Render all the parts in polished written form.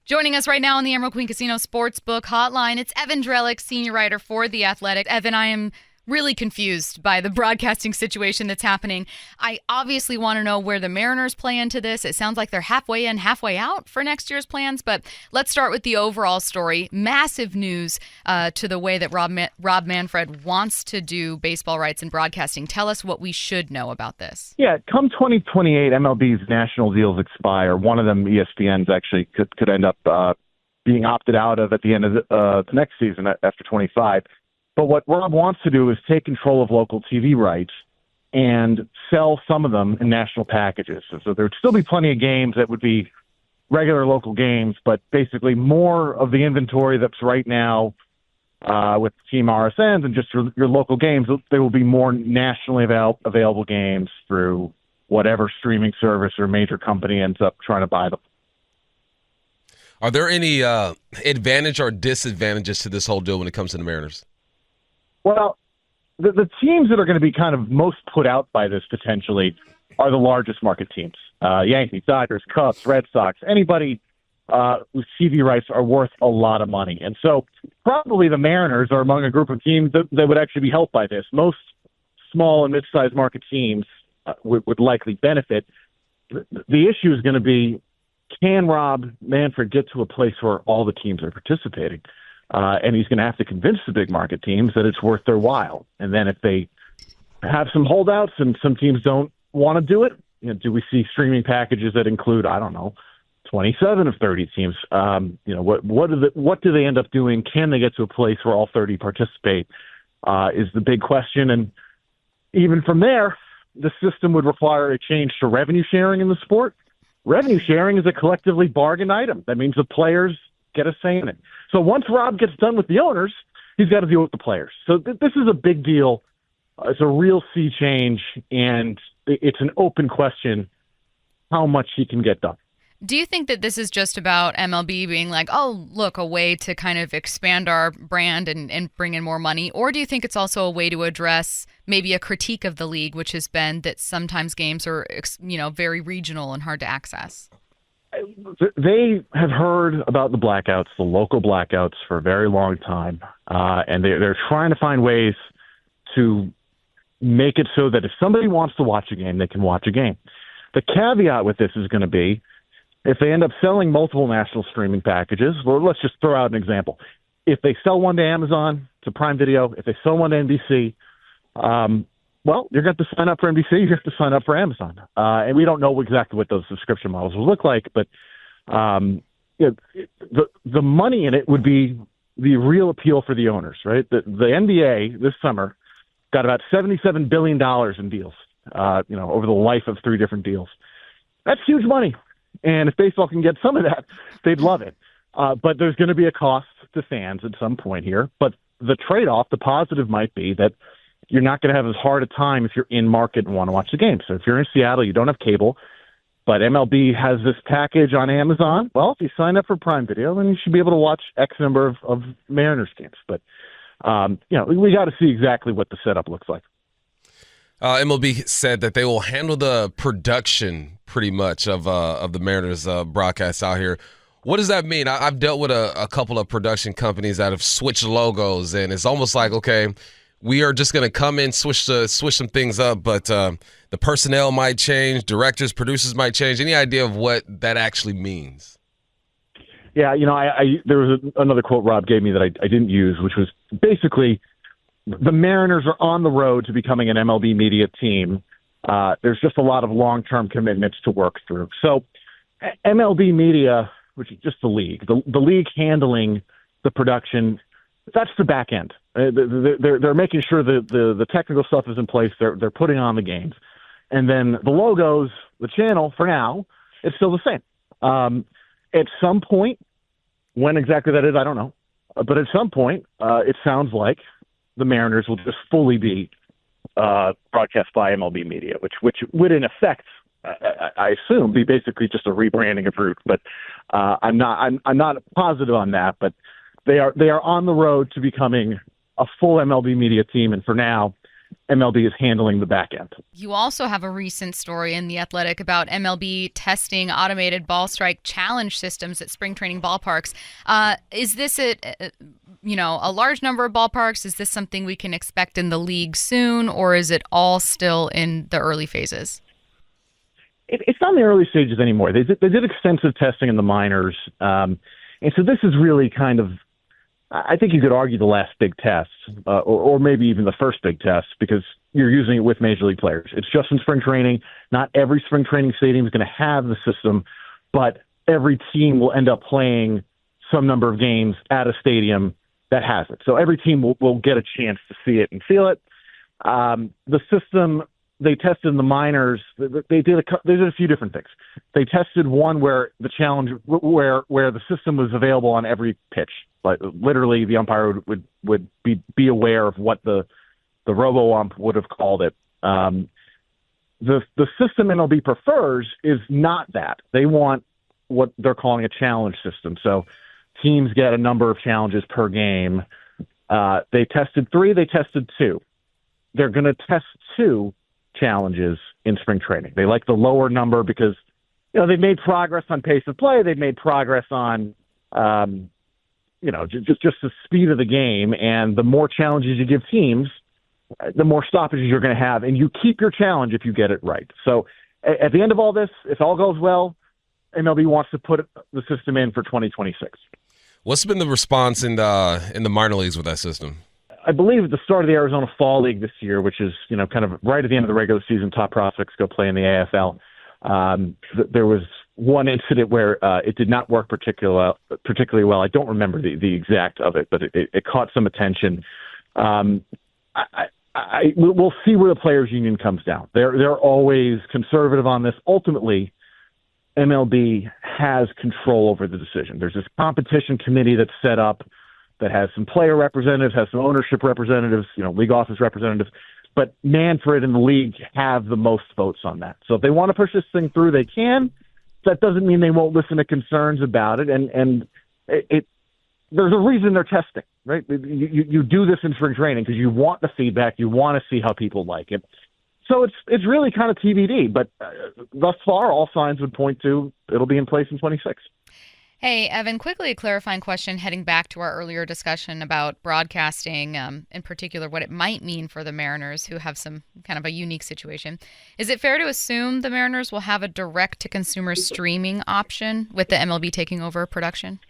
Joining us right now on the Emerald Queen Casino Sportsbook Hotline, it's Evan Drellich, senior writer for The Athletic. Evan, I am really confused by the broadcasting situation that's happening. I obviously want to know where the Mariners play into this. It sounds like they're halfway in, halfway out for next year's plans, but let's start with the overall story. Massive news to the way that Rob Manfred wants to do baseball rights and broadcasting. Tell us what we should know about this. Yeah, come 2028, MLB's national deals expire. One of them, ESPN's, actually could end up being opted out of at the end of the next season after 25. But what Rob wants to do is take control of local TV rights and sell some of them in national packages. So there would still be plenty of games that would be regular local games, but basically more of the inventory that's right now with Team RSNs and just your local games, there will be more nationally available games through whatever streaming service or major company ends up trying to buy them. Are there any advantage or disadvantages to this whole deal when it comes to the Mariners? Well, the teams that are going to be kind of most put out by this potentially are the largest market teams. Yankees, Dodgers, Cubs, Red Sox, anybody whose TV rights are worth a lot of money. And so probably the Mariners are among a group of teams that would actually be helped by this. Most small and mid-sized market teams would likely benefit. The issue is going to be, can Rob Manfred get to a place where all the teams are participating? And he's going to have to convince the big market teams that it's worth their while. And then if they have some holdouts and some teams don't want to do it, do we see streaming packages that include, 27 of 30 teams? What do they end up doing? Can they get to a place where all 30 participate is the big question. And even from there, the system would require a change to revenue sharing in the sport. Revenue sharing is a collectively bargained item. That means the players get a say in it. So once Rob gets done with the owners, he's got to deal with the players. So this is a big deal. It's a real sea change, and it's an open question how much he can get done. Do you think that this is just about MLB being like, oh, look, a way to kind of expand our brand and bring in more money? Or do you think it's also a way to address maybe a critique of the league, which has been that sometimes games are, very regional and hard to access? They have heard about the blackouts, the local blackouts, for a very long time, and they're trying to find ways to make it so that if somebody wants to watch a game, they can watch a game. The caveat with this is going to be, if they end up selling multiple national streaming packages, well, let's just throw out an example. If they sell one to Amazon, to Prime Video, if they sell one to NBC, well, you're going to have to sign up for NBC, you have to sign up for Amazon. And we don't know exactly what those subscription models will look like, but the money in it would be the real appeal for the owners, right? The NBA this summer got about $77 billion in deals, over the life of 3 different deals. That's huge money. And if baseball can get some of that, they'd love it. But there's going to be a cost to fans at some point here. But the trade-off, the positive might be that you're not going to have as hard a time if you're in market and want to watch the game. So if you're in Seattle, you don't have cable, but MLB has this package on Amazon. Well, if you sign up for Prime Video, then you should be able to watch X number of Mariners games. But, we got to see exactly what the setup looks like. MLB said that they will handle the production pretty much of the Mariners broadcast out here. What does that mean? I've dealt with a couple of production companies that have switched logos, and it's almost like, okay, we are just going to come in, switch some things up, but the personnel might change, directors, producers might change. Any idea of what that actually means? Yeah, there was another quote Rob gave me that I didn't use, which was basically the Mariners are on the road to becoming an MLB media team. There's just a lot of long-term commitments to work through. So MLB media, which is just the league, the league handling the production, that's the back end. They're making sure that the technical stuff is in place. They're putting on the games. And then the logos, the channel, for now, it's still the same. At some point, when exactly that is, I don't know. But at some point, it sounds like the Mariners will just fully be broadcast by MLB media, which would in effect, I assume, be basically just a rebranding of Root. But I'm not positive on that. But they are on the road to becoming a full MLB media team, and for now, MLB is handling the back end. You also have a recent story in The Athletic about MLB testing automated ball strike challenge systems at spring training ballparks. Is this a large number of ballparks? Is this something we can expect in the league soon, or is it all still in the early phases? It's not in the early stages anymore. They did extensive testing in the minors. And so this is really kind of, I think you could argue the last big test, or maybe even the first big test, because you're using it with Major League players. It's just in spring training. Not every spring training stadium is going to have the system, but every team will end up playing some number of games at a stadium that has it. So every team will get a chance to see it and feel it. The system they tested in the minors, they did a few different things. They tested one where the challenge, where the system was available on every pitch. Like literally, the umpire would be aware of what the robo-ump would have called it. The system MLB prefers is not that. They want what they're calling a challenge system. So teams get a number of challenges per game. They tested 3. They tested 2. They're going to test 2 challenges in spring training. They like the lower number because they've made progress on pace of play. They've made progress on just the speed of the game. And the more challenges you give teams, the more stoppages you're going to have, and you keep your challenge if you get it right. So at the end of all this, if all goes well, MLB wants to put the system in for 2026. What's been the response in the minor leagues with that system? I believe at the start of the Arizona Fall League this year, which is, kind of right at the end of the regular season, top prospects go play in the AFL. There was one incident where it did not work particularly well. I don't remember the exact of it, but it caught some attention. We'll see where the players' union comes down. They're always conservative on this. Ultimately, MLB has control over the decision. There's this competition committee that's set up that has some player representatives, has some ownership representatives, league office representatives. But Manfred and the league have the most votes on that. So if they want to push this thing through, they can. That doesn't mean they won't listen to concerns about it. And there's a reason they're testing, right? You do this in spring training because you want the feedback. You want to see how people like it. So it's really kind of TBD. But thus far, all signs would point to it'll be in place in 26. Hey, Evan, quickly a clarifying question heading back to our earlier discussion about broadcasting, in particular what it might mean for the Mariners, who have some kind of a unique situation. Is it fair to assume the Mariners will have a direct-to-consumer streaming option with the MLB taking over production?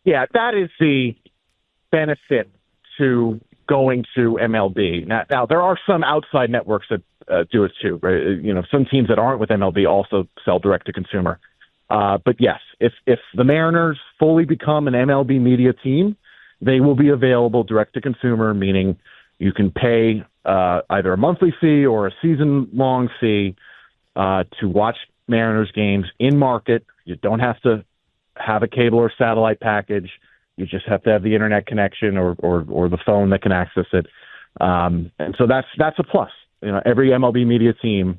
Yeah, that is the benefit to going to MLB. Now there are some outside networks that do it too, right? Some teams that aren't with MLB also sell direct-to-consumer. But yes, if the Mariners fully become an MLB media team, they will be available direct to consumer, meaning you can pay either a monthly fee or a season-long fee to watch Mariners games in market. You don't have to have a cable or satellite package. You just have to have the internet connection or the phone that can access it. And so that's a plus. Every MLB media team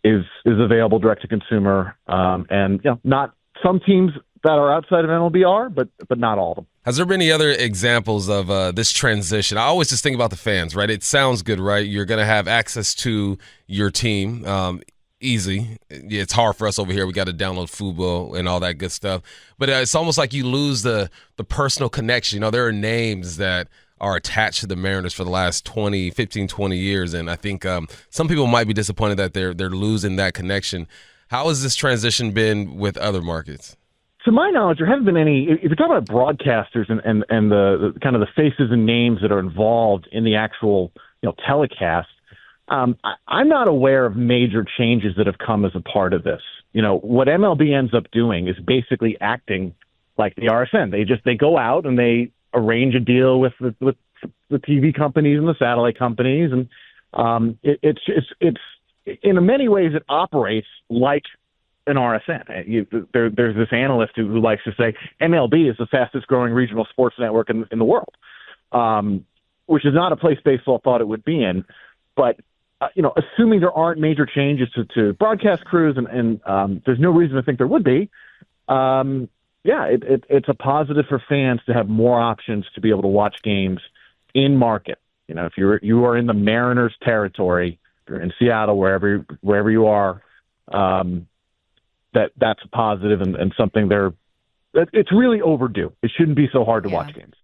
is available direct to consumer, and not some teams that are outside of MLB are, but not all of them. Has there been any other examples of this transition? I always just think about the fans, right? It sounds good, right? You're going to have access to your team. Easy. It's hard for us over here. We got to download Fubo and all that good stuff. But it's almost like you lose the personal connection. There are names that are attached to the Mariners for the last 15, 20 years. And I think some people might be disappointed that they're losing that connection. How has this transition been with other markets? To my knowledge, there haven't been any. If you're talking about broadcasters and the kind of the faces and names that are involved in the actual telecast, I'm not aware of major changes that have come as a part of this. What MLB ends up doing is basically acting like the RSN. They go out and they arrange a deal with the TV companies and the satellite companies, and it's in many ways it operates like an RSN. There's this analyst who likes to say MLB is the fastest growing regional sports network in the world, which is not a place baseball thought it would be in. But assuming there aren't major changes to broadcast crews, and there's no reason to think there would be. It's a positive for fans to have more options to be able to watch games in market. If you are in the Mariners territory, if you're in Seattle, wherever you are, that's a positive and something it's really overdue. It shouldn't be so hard to watch games.